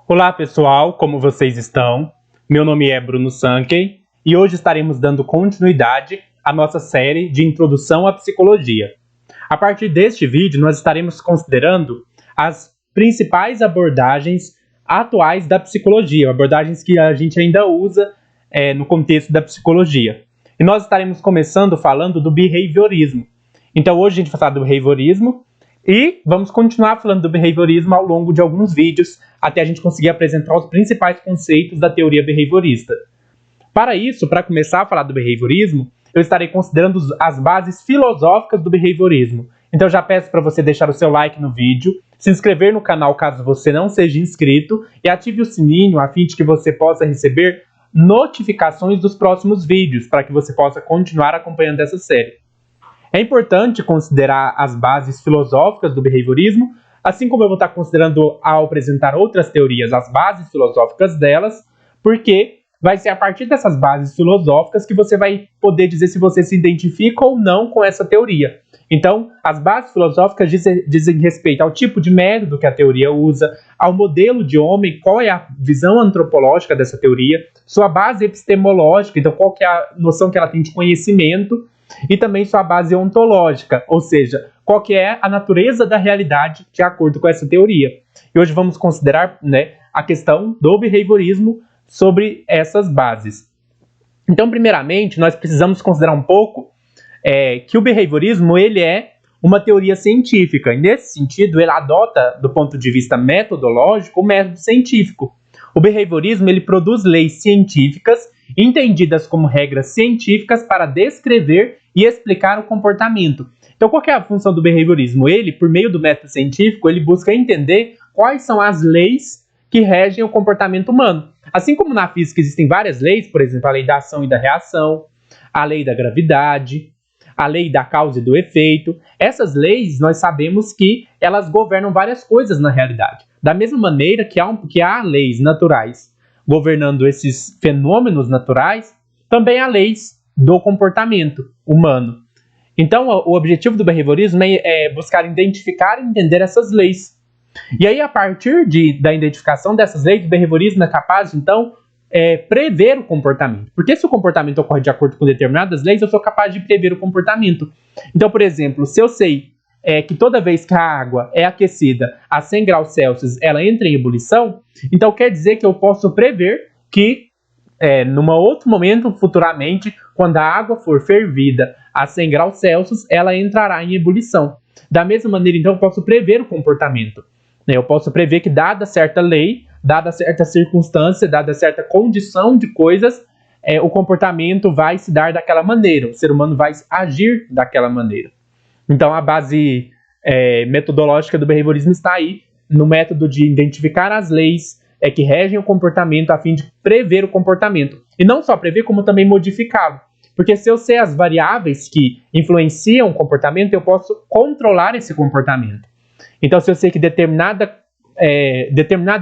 Olá pessoal, como vocês estão? Meu nome é Bruno Sankey e hoje estaremos dando continuidade à nossa série de Introdução à Psicologia. A partir deste vídeo, nós estaremos considerando as principais abordagens atuais da psicologia, abordagens que a gente ainda usa no contexto da psicologia. E nós estaremos começando falando do behaviorismo. Então hoje a gente vai falar do behaviorismo e vamos continuar falando do behaviorismo ao longo de alguns vídeos, até a gente conseguir apresentar os principais conceitos da teoria behaviorista. Para isso, para começar a falar do behaviorismo, eu estarei considerando as bases filosóficas do behaviorismo. Então já peço para você deixar o seu like no vídeo, se inscrever no canal caso você não seja inscrito e ative o sininho a fim de que você possa receber notificações dos próximos vídeos, para que você possa continuar acompanhando essa série. É importante considerar as bases filosóficas do behaviorismo, assim como eu vou estar considerando ao apresentar outras teorias as bases filosóficas delas, porque vai ser a partir dessas bases filosóficas que você vai poder dizer se você se identifica ou não com essa teoria. Então, as bases filosóficas dizem respeito ao tipo de método que a teoria usa, ao modelo de homem, qual é a visão antropológica dessa teoria, sua base epistemológica, então qual que é a noção que ela tem de conhecimento, e também sua base ontológica, ou seja, qual que é a natureza da realidade de acordo com essa teoria. E hoje vamos considerar, a questão do behaviorismo sobre essas bases. Então, primeiramente, nós precisamos considerar um pouco que o behaviorismo ele é uma teoria científica, e nesse sentido ele adota, do ponto de vista metodológico, o método científico. O behaviorismo ele produz leis científicas entendidas como regras científicas para descrever e explicar o comportamento. Então, qual que é a função do behaviorismo? Ele, por meio do método científico, ele busca entender quais são as leis que regem o comportamento humano. Assim como na física existem várias leis, por exemplo, a lei da ação e da reação, a lei da gravidade, a lei da causa e do efeito. Essas leis, nós sabemos que elas governam várias coisas na realidade. Da mesma maneira que há leis naturais governando esses fenômenos naturais, também há leis do comportamento humano. Então, o objetivo do behaviorismo é buscar identificar e entender essas leis. E aí, a partir da identificação dessas leis, o behaviorismo é capaz, então, prever o comportamento. Porque se o comportamento ocorre de acordo com determinadas leis, eu sou capaz de prever o comportamento. Então, por exemplo, se eu sei que toda vez que a água é aquecida a 100 graus Celsius, ela entra em ebulição, então quer dizer que eu posso prever que, num outro momento, futuramente, quando a água for fervida a 100 graus Celsius, ela entrará em ebulição. Da mesma maneira, então, eu posso prever o comportamento. Eu posso prever que, dada certa lei, dada certa circunstância, dada certa condição de coisas, o comportamento vai se dar daquela maneira, o ser humano vai agir daquela maneira. Então, a base metodológica do behaviorismo está aí, no método de identificar as leis que regem o comportamento a fim de prever o comportamento. E não só prever, como também modificá-lo. Porque se eu sei as variáveis que influenciam o comportamento, eu posso controlar esse comportamento. Então, se eu sei que determinado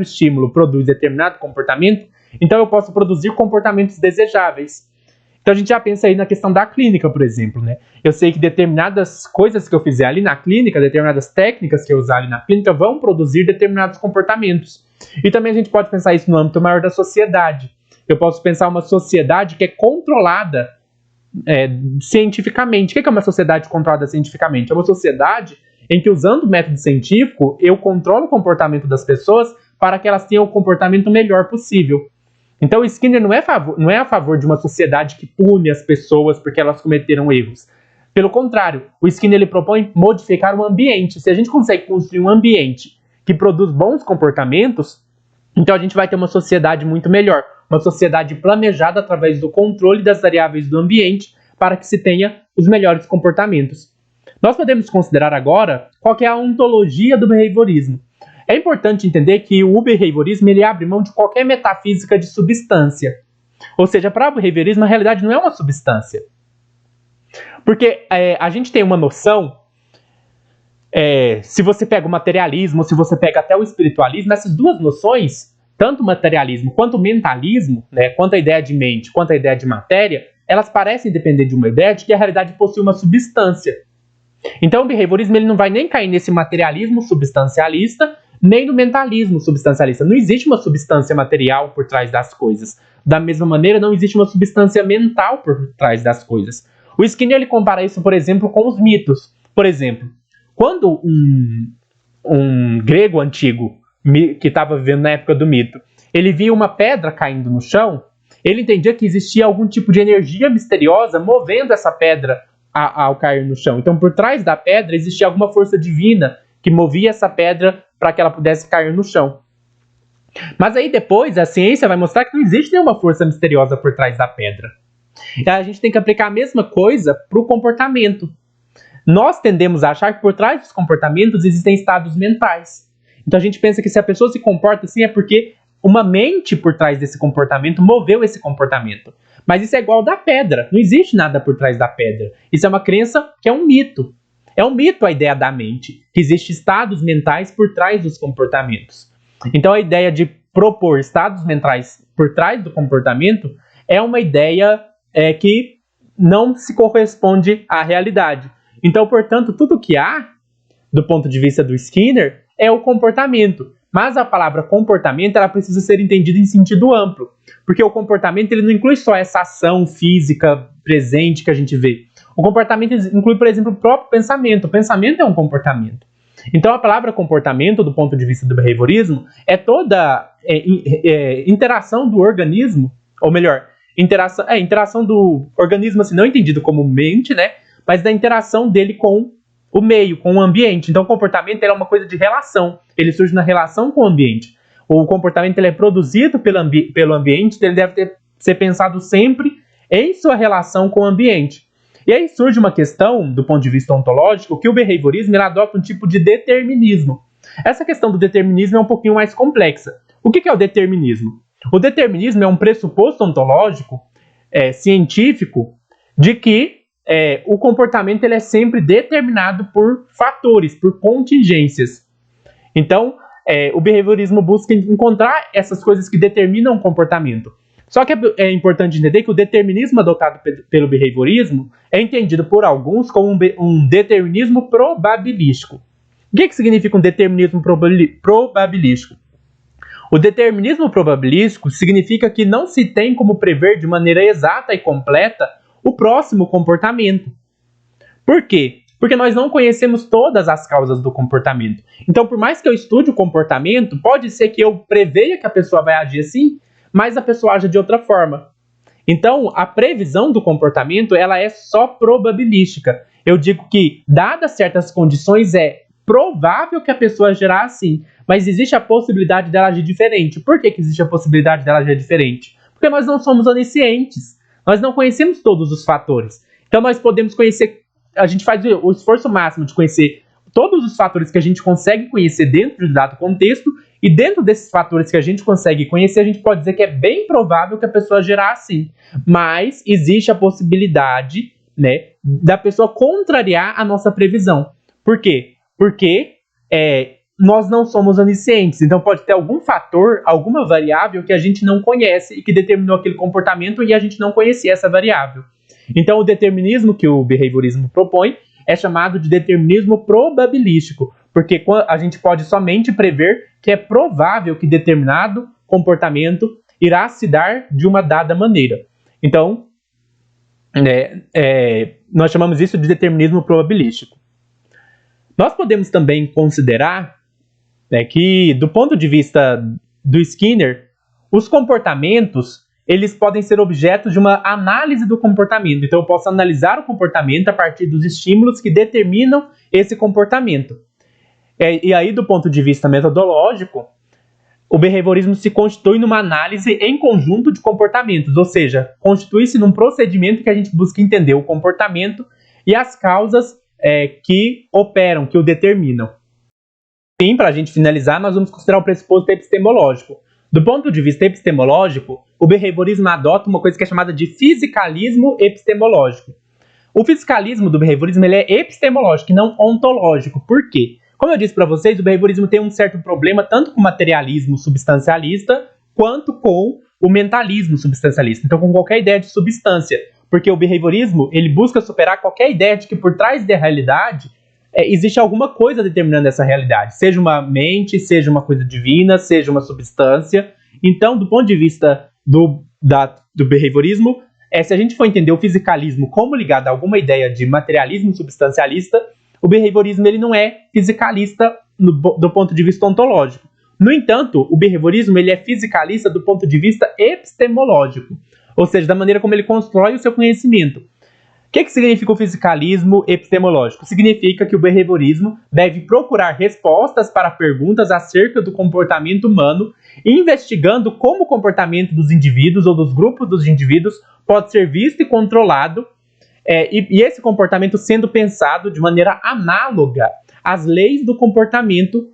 estímulo produz determinado comportamento, então eu posso produzir comportamentos desejáveis. Então a gente já pensa aí na questão da clínica, por exemplo, Eu sei que determinadas coisas que eu fizer ali na clínica, determinadas técnicas que eu usar ali na clínica vão produzir determinados comportamentos. E também a gente pode pensar isso no âmbito maior da sociedade. Eu posso pensar uma sociedade que é controlada cientificamente. O que é uma sociedade controlada cientificamente? É uma sociedade em que, usando o método científico, eu controlo o comportamento das pessoas para que elas tenham o comportamento melhor possível. Então o Skinner não é a favor de uma sociedade que pune as pessoas porque elas cometeram erros. Pelo contrário, o Skinner ele propõe modificar o ambiente. Se a gente consegue construir um ambiente que produz bons comportamentos, então a gente vai ter uma sociedade muito melhor. Uma sociedade planejada através do controle das variáveis do ambiente para que se tenha os melhores comportamentos. Nós podemos considerar agora qual que é a ontologia do behaviorismo. É importante entender que o behaviorismo ele abre mão de qualquer metafísica de substância. Ou seja, para o behaviorismo, a realidade não é uma substância. Porque a gente tem uma noção, se você pega o materialismo, se você pega até o espiritualismo, essas duas noções, tanto o materialismo quanto o mentalismo, quanto a ideia de mente, quanto a ideia de matéria, elas parecem depender de uma ideia de que a realidade possui uma substância. Então o behaviorismo ele não vai nem cair nesse materialismo substancialista, nem no mentalismo substancialista. Não existe uma substância material por trás das coisas. Da mesma maneira, não existe uma substância mental por trás das coisas. O Skinner ele compara isso, por exemplo, com os mitos. Por exemplo, quando um grego antigo, que estava vivendo na época do mito, ele via uma pedra caindo no chão, ele entendia que existia algum tipo de energia misteriosa movendo essa pedra ao cair no chão. Então, por trás da pedra existia alguma força divina que movia essa pedra para que ela pudesse cair no chão. Mas aí depois a ciência vai mostrar que não existe nenhuma força misteriosa por trás da pedra. E a gente tem que aplicar a mesma coisa para o comportamento. Nós tendemos a achar que por trás dos comportamentos existem estados mentais. Então a gente pensa que se a pessoa se comporta assim é porque uma mente por trás desse comportamento moveu esse comportamento. Mas isso é igual da pedra. Não existe nada por trás da pedra. Isso é uma crença que é um mito. É um mito a ideia da mente, que existem estados mentais por trás dos comportamentos. Então a ideia de propor estados mentais por trás do comportamento é uma ideia que não se corresponde à realidade. Então, portanto, tudo que há, do ponto de vista do Skinner, é o comportamento. Mas a palavra comportamento ela precisa ser entendida em sentido amplo. Porque o comportamento ele não inclui só essa ação física presente que a gente vê. O comportamento inclui, por exemplo, o próprio pensamento. O pensamento é um comportamento. Então, a palavra comportamento, do ponto de vista do behaviorismo, é toda interação do organismo, ou melhor, interação do organismo, assim, não entendido como mente, né? Mas da interação dele com o meio, com o ambiente. Então, o comportamento é uma coisa de relação. Ele surge na relação com o ambiente. O comportamento ele é produzido pelo ambiente, então ele deve ser pensado sempre em sua relação com o ambiente. E aí surge uma questão, do ponto de vista ontológico, que o behaviorismo ele adota um tipo de determinismo. Essa questão do determinismo é um pouquinho mais complexa. O que é o determinismo? O determinismo é um pressuposto ontológico, científico, de que o comportamento ele é sempre determinado por fatores, por contingências. Então, o behaviorismo busca encontrar essas coisas que determinam o comportamento. Só que é importante entender que o determinismo adotado pelo behaviorismo é entendido por alguns como um determinismo probabilístico. O que significa um determinismo probabilístico? O determinismo probabilístico significa que não se tem como prever de maneira exata e completa o próximo comportamento. Por quê? Porque nós não conhecemos todas as causas do comportamento. Então, por mais que eu estude o comportamento, pode ser que eu preveia que a pessoa vai agir assim, mas a pessoa age de outra forma. Então, a previsão do comportamento ela é só probabilística. Eu digo que, dadas certas condições, é provável que a pessoa agirá assim, mas existe a possibilidade dela agir diferente. Por que existe a possibilidade dela agir diferente? Porque nós não somos oniscientes. Nós não conhecemos todos os fatores. Então, nós podemos conhecer, a gente faz o esforço máximo de conhecer todos os fatores que a gente consegue conhecer dentro de dado contexto, e dentro desses fatores que a gente consegue conhecer, a gente pode dizer que é bem provável que a pessoa agirá assim. Mas existe a possibilidade, né, da pessoa contrariar a nossa previsão. Por quê? Porque nós não somos oniscientes. Então pode ter algum fator, alguma variável que a gente não conhece e que determinou aquele comportamento e a gente não conhecia essa variável. Então o determinismo que o behaviorismo propõe é chamado de determinismo probabilístico, porque a gente pode somente prever que é provável que determinado comportamento irá se dar de uma dada maneira. Então, nós chamamos isso de determinismo probabilístico. Nós podemos também considerar que, do ponto de vista do Skinner, os comportamentos eles podem ser objetos de uma análise do comportamento. Então, eu posso analisar o comportamento a partir dos estímulos que determinam esse comportamento. E aí, do ponto de vista metodológico, o behaviorismo se constitui numa análise em conjunto de comportamentos, ou seja, constitui-se num procedimento que a gente busca entender o comportamento e as causas que operam, que o determinam. Sim, para a gente finalizar, nós vamos considerar o pressuposto epistemológico. Do ponto de vista epistemológico, o behaviorismo adota uma coisa que é chamada de fisicalismo epistemológico. O fisicalismo do behaviorismo ele é epistemológico e não ontológico. Por quê? Como eu disse para vocês, o behaviorismo tem um certo problema tanto com o materialismo substancialista quanto com o mentalismo substancialista. Então, com qualquer ideia de substância. Porque o behaviorismo ele busca superar qualquer ideia de que por trás da realidade existe alguma coisa determinando essa realidade, seja uma mente, seja uma coisa divina, seja uma substância. Então, do ponto de vista do behaviorismo, se a gente for entender o fisicalismo como ligado a alguma ideia de materialismo substancialista, o behaviorismo ele não é fisicalista do ponto de vista ontológico. No entanto, o behaviorismo ele é fisicalista do ponto de vista epistemológico, ou seja, da maneira como ele constrói o seu conhecimento. O que significa o fisicalismo epistemológico? Significa que o behaviorismo deve procurar respostas para perguntas acerca do comportamento humano, investigando como o comportamento dos indivíduos ou dos grupos dos indivíduos pode ser visto e controlado, e esse comportamento sendo pensado de maneira análoga às leis do comportamento,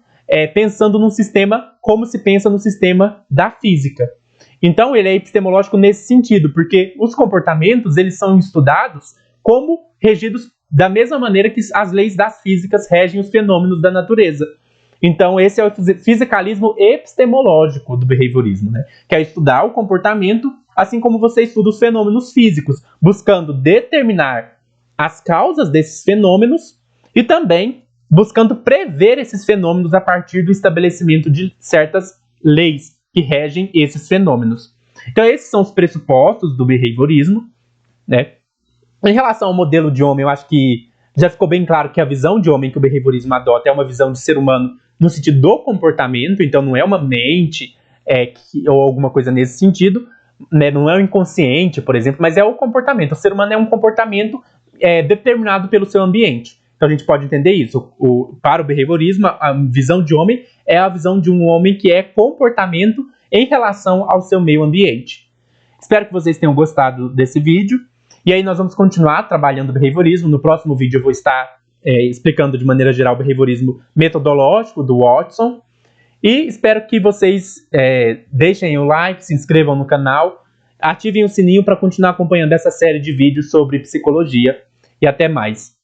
pensando num sistema como se pensa no sistema da física. Então ele é epistemológico nesse sentido, porque os comportamentos eles são estudados como regidos da mesma maneira que as leis das físicas regem os fenômenos da natureza. Então esse é o fisicalismo epistemológico do behaviorismo, né? Que é estudar o comportamento assim como você estuda os fenômenos físicos, buscando determinar as causas desses fenômenos e também buscando prever esses fenômenos a partir do estabelecimento de certas leis que regem esses fenômenos. Então esses são os pressupostos do behaviorismo, né? Em relação ao modelo de homem, eu acho que já ficou bem claro que a visão de homem que o behaviorismo adota é uma visão de ser humano no sentido do comportamento, então não é uma mente ou alguma coisa nesse sentido, né? Não é o inconsciente, por exemplo, mas é o comportamento. O ser humano é um comportamento determinado pelo seu ambiente. Então a gente pode entender isso. Para o behaviorismo, a visão de homem é a visão de um homem que é comportamento em relação ao seu meio ambiente. Espero que vocês tenham gostado desse vídeo. E aí nós vamos continuar trabalhando o behaviorismo. No próximo vídeo eu vou estar explicando de maneira geral o behaviorismo metodológico do Watson. E espero que vocês deixem o like, se inscrevam no canal, ativem o sininho para continuar acompanhando essa série de vídeos sobre psicologia. E até mais.